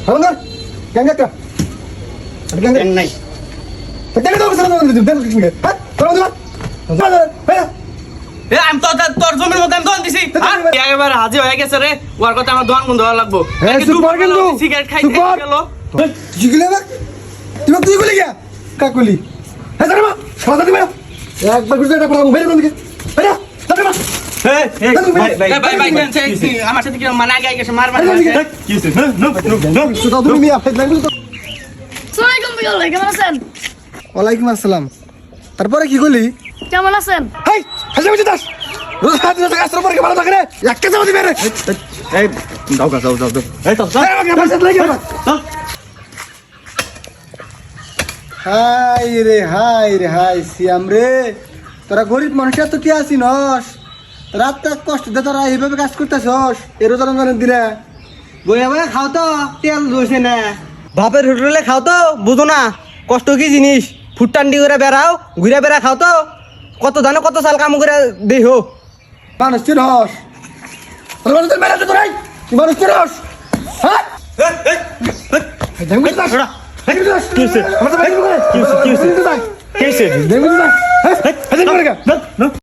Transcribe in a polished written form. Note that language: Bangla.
Apa enggak? Enggak tuh. Enggak. নাই Tapi daw sa naman dito. Ha? Tara mo. Hey. এ আমি তো তোর জমির মধ্যে আমি দোকান দিছি একেবারে হাজির হয়ে গেছে রে ওর কথা আমার দোকান বন্ধ হওয়া লাগবো হ্যাঁ, সুপার কিন্তু, সিগারেট খাই সুপার। গেল জিগলে না? তুই বলে গিয়া? কাকুলি। হ্যাঁ জানো মা, সাদা দিবে। একবার গুজে এটা পড়াম বের করে দিকে। বেরা, দাঁড়া মা। ভাই ভাই আমার সাথে কি মানে আগে গেছে মার মার সুতা তুমি মিয়া ফেদ লাগবে তো। সালামালাইকুম বিয়াল ভাই কেমন আছেন? ওয়ালাইকুম আসসালাম। তারপরে কি করলি? কেমন আছেন? হাই, হাসে বুঝে দাস। রোজ হাত ধরে কাজ করে ভালো থাকে রে। একটা যাও দিবে রে। এই দাও দাও দাও দাও এই তো আরে আমাকে আমার সাথে লাগে আমার। হাই রে হাই সিয়াম রে। তোরা গরিব মানুষের তো কি আছি নস? রাত তাক কষ্ট দে তোরা এইভাবে কাজ করতেছস এর রমজানের দিনে। বইয়া বইয়া খাও তো তেল দোষে না বাপের হোটেলে খাও তো বুঝো না কষ্ট কি জিনিস ফুটটান্ডি করে বেড়াও ঘুরে বেড়া খাও তো কত জানো কত সাল কাম করে দেহ মানুষ কি রস? তোর মানুষের মেলাতে তোরাই কি মানুষ কি রস? হ্যাঁ? জানবি দাস। কি হইছে? আমার তো ভাই কি করে? কি হইছে? কি হইছে? জানবি দাস। হ্যাঁ? জানবি করে।